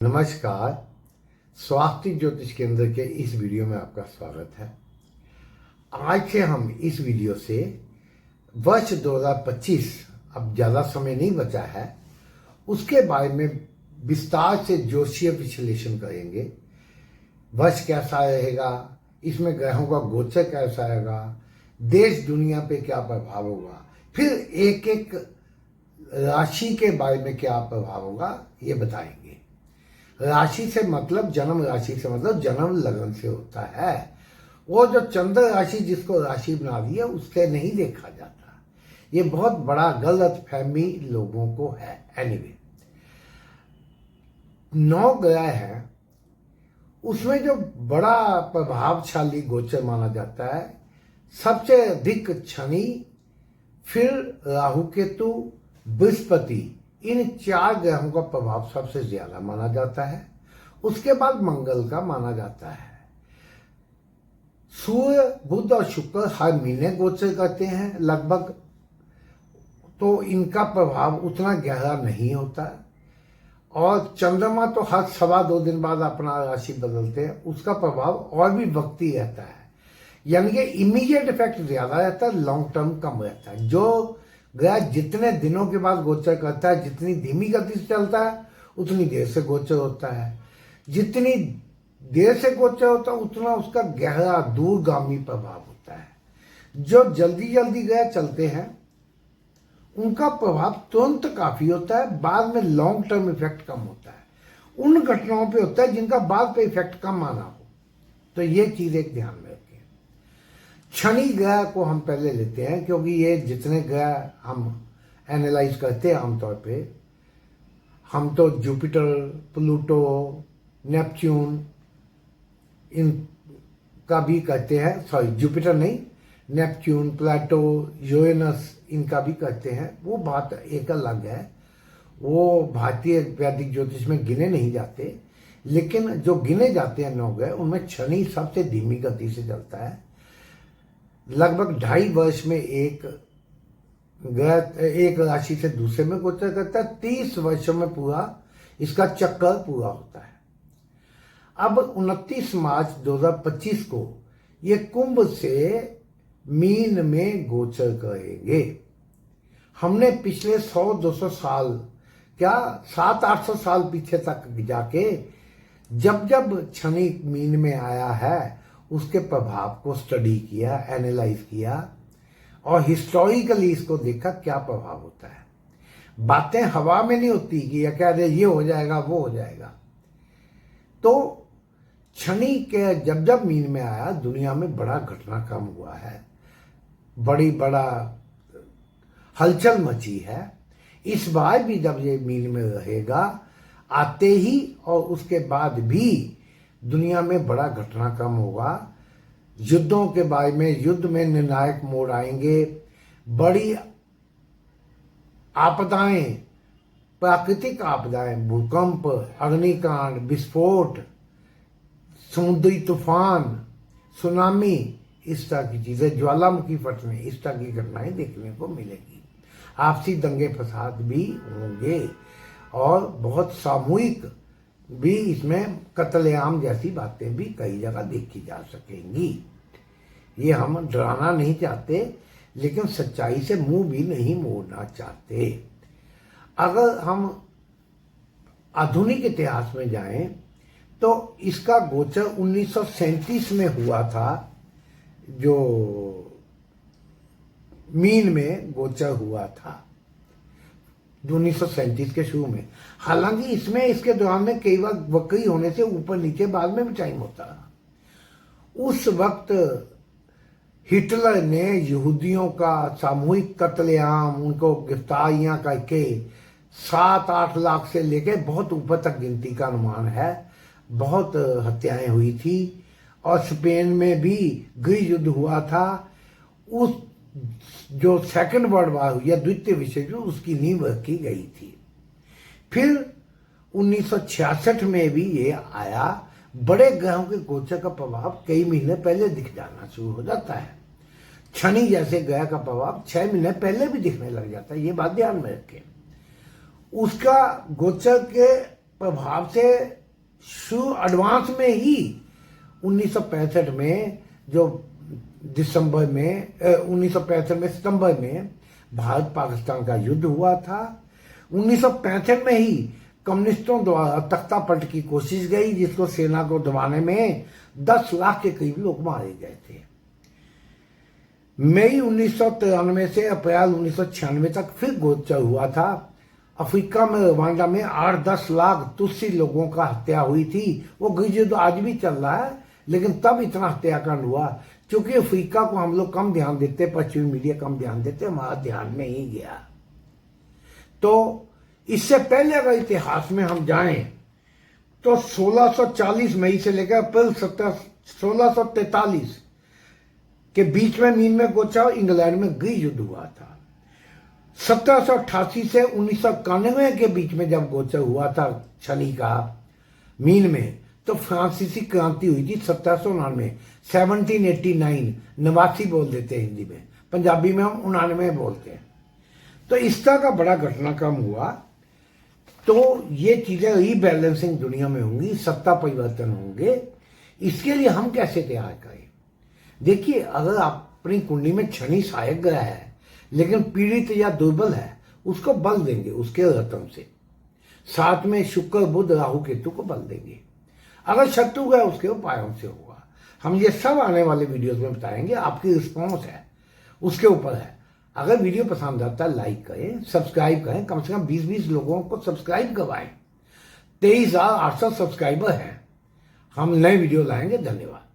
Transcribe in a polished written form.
नमस्कार। स्वास्थ्य ज्योतिष केंद्र के इस वीडियो में आपका स्वागत है। आज से हम इस वीडियो से वर्ष 2025, अब ज़्यादा समय नहीं बचा है, उसके बारे में विस्तार से ज्योतिषीय विश्लेषण करेंगे। वर्ष कैसा रहेगा, इसमें ग्रहों का गोचर कैसा रहेगा, देश दुनिया पे क्या प्रभाव होगा, फिर एक एक राशि के बारे में क्या प्रभाव होगा ये बताएंगे। राशि से मतलब जन्म राशि से मतलब जन्म लगन से होता है। वो जो चंद्र राशि जिसको राशि बना दी है उससे नहीं देखा जाता। ये बहुत बड़ा गलत फहमी लोगों को है। एनीवे, 9 ग्रह है, उसमें जो बड़ा प्रभावशाली गोचर माना जाता है, सबसे अधिक शनि, फिर राहु केतु, बृहस्पति, इन 4 ग्रहों का प्रभाव सबसे ज्यादा माना जाता है। उसके बाद मंगल का माना जाता है। सूर्य, बुध और शुक्र हर महीने गोचर करते हैं लगभग, तो इनका प्रभाव उतना गहरा नहीं होता। और चंद्रमा तो हर 2.25 दिन बाद अपना राशि बदलते हैं, उसका प्रभाव और भी वक्ती रहता है। यानी कि इमीडिएट इफेक्ट ज्यादा रहता है, लॉन्ग टर्म कम रहता है। जो ग्रह जितने दिनों के बाद गोचर करता है, जितनी धीमी गति से चलता है उतनी देर से गोचर होता है। जितनी देर से गोचर होता है उतना उसका गहरा दूरगामी प्रभाव होता है। जो जल्दी जल्दी ग्रह चलते हैं उनका प्रभाव तुरंत काफी होता है, बाद में लॉन्ग टर्म इफेक्ट कम होता है। उन घटनाओं पे होता है जिनका बाद पे इफेक्ट कम आना हो। तो ये चीज एक ध्यान में रखें। शनि ग्रह को हम पहले लेते हैं, क्योंकि ये जितने ग्रह हम एनालाइज करते हैं आमतौर पे, हम तो जुपिटर, प्लूटो, नेपच्यून इनका भी करते हैं। सॉरी, जुपिटर नहीं, नेपच्यून, प्लूटो, यूरेनस इनका भी करते हैं। वो बात एक अलग है, वो भारतीय वैदिक ज्योतिष में गिने नहीं जाते। लेकिन जो गिने जाते हैं 9 ग्रह, उनमें शनि सबसे धीमी गति से चलता है। लगभग 2.5 वर्ष में एक ग्रह एक राशि से दूसरे में गोचर करता है। 30 वर्षों में पूरा इसका चक्कर पूरा होता है। अब 29 मार्च 2025 को ये कुंभ से मीन में गोचर करेंगे। हमने पिछले 100-200 साल, क्या 700-800 साल पीछे तक जाके जब जब शनि मीन में आया है उसके प्रभाव को स्टडी किया, एनालाइज किया और हिस्टोरिकली इसको देखा क्या प्रभाव होता है। बातें हवा में नहीं होती कि या क्या ये हो जाएगा वो हो जाएगा। तो शनि के जब जब मीन में आया दुनिया में बड़ा घटनाक्रम हुआ है, बड़ा हलचल मची है। इस बार भी जब ये मीन में रहेगा, आते ही और उसके बाद भी दुनिया में बड़ा घटनाक्रम होगा। युद्धों के बारे में, युद्ध में निर्णायक मोड़ आएंगे। बड़ी आपदाएं, प्राकृतिक आपदाएं, भूकंप, अग्निकांड, विस्फोट, समुद्री तूफान, सुनामी, इस तरह की चीजें, ज्वालामुखी फटने, इस तरह की घटनाएं देखने को मिलेगी। आपसी दंगे फसाद भी होंगे और बहुत सामूहिक भी इसमें कत्लेआम जैसी बातें भी कई जगह देखी जा सकेंगी। ये हम डराना नहीं चाहते, लेकिन सच्चाई से मुंह भी नहीं मोड़ना चाहते। अगर हम आधुनिक इतिहास में जाएं तो इसका गोचर 1937 में हुआ था, जो मीन में गोचर हुआ था 1937 के शुरू में। हालांकि इसमें इसके दौरान में कई बार वक्री होने से ऊपर नीचे बाद में भी टाइम होता रहा। उस वक्त हिटलर ने यहूदियों का सामूहिक कत्लेआम, उनको गिरफ्तारियां करके 7-8 लाख से लेकर बहुत ऊपर तक गिनती का अनुमान है, बहुत हत्याएं हुई थी। और स्पेन में भी गृह युद्ध हुआ था। उस जो सेकंड वर्ल्ड वॉर हुई या द्वितीय विश्व युद्ध, उसकी नींव रखी गई थी। फिर 1966 में भी ये आया। बड़े ग्रहों के गोचर का प्रभाव कई महीने पहले दिख जाना शुरू हो जाता है। शनि जैसे ग्रह का प्रभाव 6 महीने पहले भी दिखने लग जाता है, ये बात ध्यान में रखें। उसका गोचर के प्रभाव से एडवांस में ही 1965 में जो दिसंबर में 1965 में सितंबर में भारत पाकिस्तान का युद्ध हुआ था। 1965 में ही कम्युनिस्टों द्वारा तख्ता पलट की कोशिश गई, जिसको सेना को दबाने में 10 लाख के करीब लोग मारे गए थे। मई 1993 से अप्रैल 1996 तक फिर गोचर हुआ था। अफ्रीका में रवांडा में 8-10 लाख तुत्सी लोगों का हत्या हुई थी। वो गृहयुद्ध आज भी चल रहा है, लेकिन तब इतना हत्याकांड हुआ क्योंकि अफ्रीका को हम लोग कम ध्यान देते, पश्चिमी मीडिया कम ध्यान देते, हमारा ध्यान में ही गया। तो इससे पहले अगर इतिहास में हम जाएं तो 1640 मई से लेकर अप्रैल 1643 के बीच में मीन में गोचा इंग्लैंड में गृह युद्ध हुआ था। 1788 से 1991 के बीच में जब गोचर हुआ था शनि का मीन में, तो फ्रांसीसी क्रांति हुई थी 1799, 1789, 89 बोल देते हैं हिंदी में, पंजाबी में हम 99 बोलते हैं। तो इस तरह का बड़ा घटनाक्रम हुआ। तो ये चीजें रीबैलेंसिंग दुनिया में होंगी, सत्ता परिवर्तन होंगे। इसके लिए हम कैसे तैयार करें? देखिए, अगर अपनी कुंडली में शनि सहायक ग्रह है लेकिन पीड़ित या दुर्बल है, उसको बल देंगे उसके रतन से। साथ में शुक्र, बुध, राहु, केतु को बल देंगे। अगर शत्रु ग्रह उसके उपायों से होगा। हम ये सब आने वाले वीडियोस में बताएंगे। आपकी रिस्पॉन्स है उसके ऊपर है। अगर वीडियो पसंद आता है लाइक करें, सब्सक्राइब करें, कम से कम 20-20 लोगों को सब्सक्राइब करवाएं। 23,800 सब्सक्राइबर हैं। हम नए वीडियो लाएंगे। धन्यवाद।